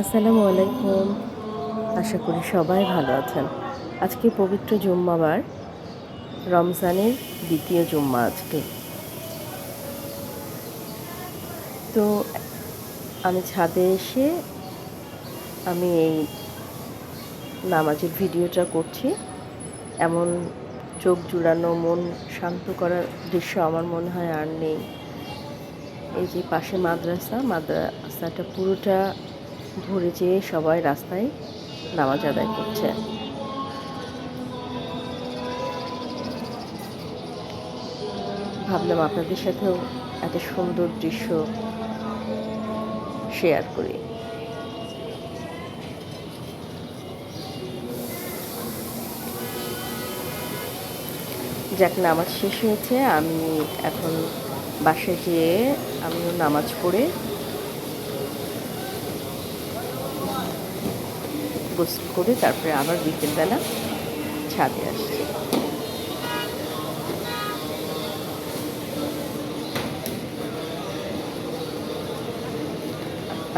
আসসালামু আলাইকুম। আশা করি সবাই ভালো আছেন। আজকে পবিত্র জুম্মাবার, রমজানের দ্বিতীয় জুম্মা আজকে। তো আমি ছাদে এসে আমি এই নামাজের ভিডিওটা করছি। এমন চোখ জুড়ানো, মন শান্ত করার দৃশ্য আমার মনে হয় আর নেই। এই যে পাশে মাদ্রাসাটা পুরোটা ভরে যেয়ে সবাই রাস্তায় নামাজ আদায় করছে। ভাবলাম আপনাদের সাথেও এত সুন্দর দৃশ্য শেয়ার করি। যাক, নামাজ শেষ হয়েছে। আমি এখন বাসায় যেয়ে আমিও নামাজ পড়ে গোসল করে তারপরে আবার বিকেলবেলা ছাদে আসছি।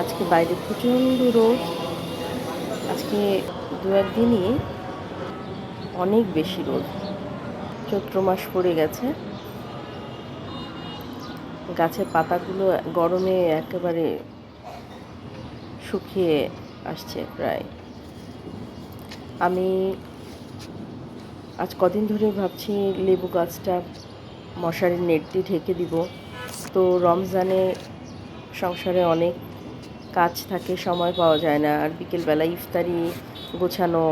আজকে বাইরে প্রচণ্ড রোদ। আজকে দু একদিনই অনেক বেশি রোদ। চৈত্র মাস পড়ে গেছে। গাছের পাতাগুলো গরমে একেবারে শুকিয়ে আসছে প্রায়। আমি আজ কদিন ধরে ভাবছি লেবু গাছটা মশারির নেট দিয়ে ঢেকে দিব। তো রমজানে সংসারে অনেক কাজ থাকে, সময় পাওয়া যায় না। আর বিকেলবেলা ইফতারি গোছানো,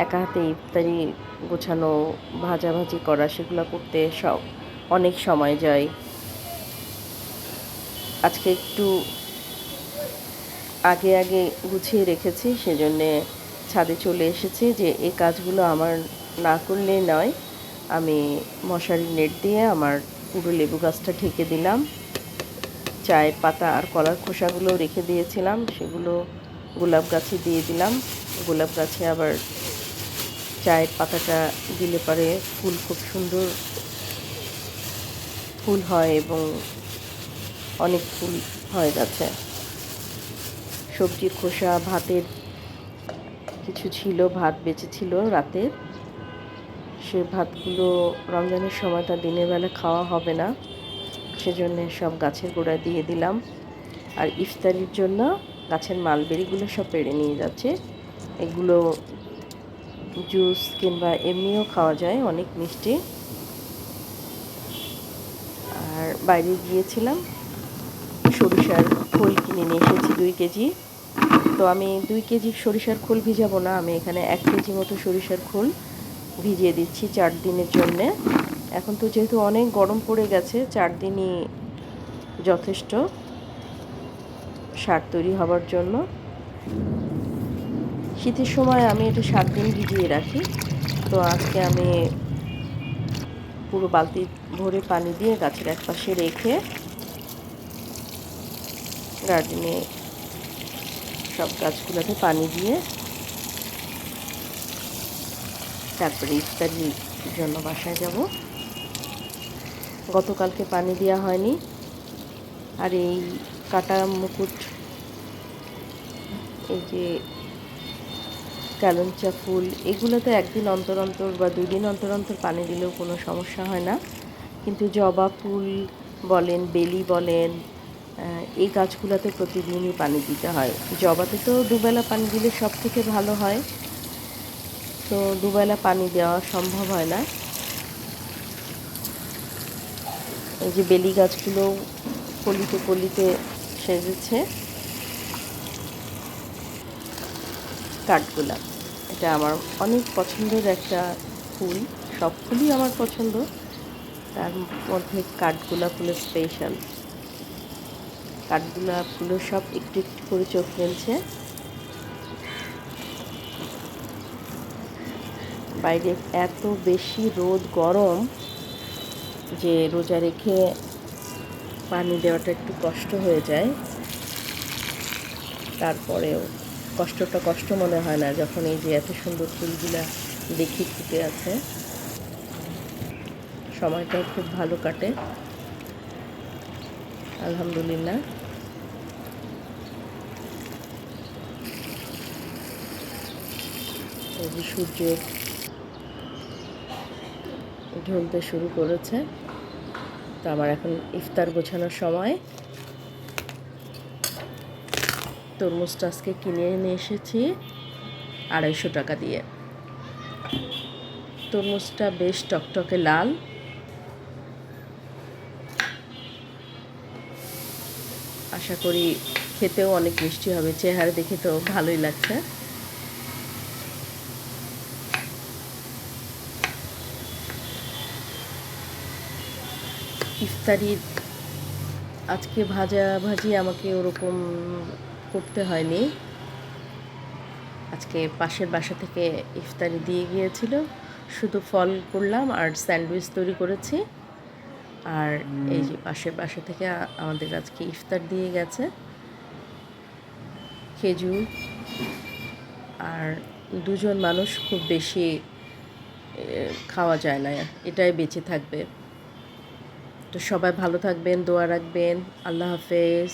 একা হাতে ইফতারি গোছানো, ভাজাভাজি করা, সেগুলো করতে অনেক সময় যায়। আজকে একটু আগে গুছিয়ে রেখেছি, সেজন্যে ছাদে চলে এসেছি যে এই কাজগুলো আমার না করলেই নয়। আমি মশারির নেট দিয়ে আমার পুরো লেবু গাছটা ঢেকে দিলাম। চায়ের পাতা আর কলার খোসাগুলো রেখে দিয়েছিলাম, সেগুলো গোলাপ গাছে দিয়ে দিলাম। গোলাপ গাছে আবার চায়ের পাতাটা দিলে পরে ফুল খুব সুন্দর ফুল হয় এবং অনেক ফুল হয় গাছে। সবজির খোসা, ভাতের কিছু ছিল, ভাত বেঁচে ছিল রাতের, সে ভাতগুলো রমজানের সময় তার দিনের বেলা খাওয়া হবে না, সেজন্যে সব গাছের গোড়ায় দিয়ে দিলাম। আর ইফতারির জন্য গাছের মালবেরিগুলো সব পেড়ে নিয়ে যাচ্ছে। এগুলো জুস কিংবা এমনিও খাওয়া যায়, অনেক মিষ্টি। আর বাইরে গিয়েছিলাম, সরিষার খোল কিনে নিয়ে এসেছি 2 কেজি। তো আমি 2 কেজি সরিষার খোল ভিজাবো না, আমি এখানে 1 কেজি মতো সরিষার খোল ভিজিয়ে দিচ্ছি 4 দিনের জন্যে। এখন তো যেহেতু অনেক গরম পড়ে গেছে, 4 দিনই যথেষ্ট সার তৈরি হবার জন্য। শীতের সময় আমি এটা 7 দিন ভিজিয়ে রাখি। তো আজকে আমি পুরো বালতি ভরে পানি দিয়ে গাছের এক পাশে রেখে গার্ডেনে সব গাছগুলোতে পানি দিয়ে তারপরে ইফতারির জন্য বাসায় যাব। গতকালকে পানি দেওয়া হয়নি। আর এই কাটা মুকুট, এই যে কালঞ্চা ফুল, এগুলোতে একদিন অন্তর অন্তর বা 2 দিন অন্তর অন্তর পানি দিলেও কোনো সমস্যা হয় না। কিন্তু জবা ফুল বলেন, বেলি বলেন, এই গাছগুলোতে প্রতিদিনই পানি দিতে হয়। জবাতে তো দুবেলা পানি দিলে সব থেকে ভালো হয়, তো দুবেলা পানি দেওয়া সম্ভব হয় না। এই যে বেলি গাছগুলো কলিতে কলিতে সেজেছে। কাঠগোলাপ, এটা আমার অনেক পছন্দের একটা ফুল। সব ফুলই আমার পছন্দ, তার মধ্যে কাঠগোলাপ হলো স্পেশাল। কাঠগোলাপগুলো সব একটু একটু করে চোখ ফেলছে। বাইরে এত বেশি রোদ গরম যে রোজা রেখে পানি দেওয়াটা একটু কষ্ট হয়ে যায়। তারপরেও কষ্টটা কষ্ট মনে হয় না যখন এই যে এত সুন্দর ফুলগুলা দেখি ফুটে আছে। সময়টাও খুব ভালো কাটে, আলহামদুলিল্লাহ। এই যে সূর্য ঢলতে শুরু করেছে। তো আমার এখন ইফতার গোছানোর সময়। তরমুজটা আজকে কিনে নিয়ে এসেছি 250 টাকা দিয়ে। তরমুজটা বেশ টকটকে লাল। আশা করি খেতেও অনেক মিষ্টি হবে, চেহারা দেখে তো ভালোই লাগছে। ইফতারির আজকে ভাজি আমাকে ওরকম করতে হয়নি। আজকে পাশের বাসা থেকে ইফতারি দিয়ে গিয়েছিল, শুধু ফল করলাম আর স্যান্ডউইচ তৈরি করেছি। আর এই যে পাশের বাসা থেকে আমাদের আজকে ইফতার দিয়ে গেছে খেজুর। আর দুজন মানুষ খুব বেশি খাওয়া যায় না, এটাই বেঁচে থাকবে। তো সবাই ভালো থাকবেন, দোয়া রাখবেন। আল্লাহ হাফেজ।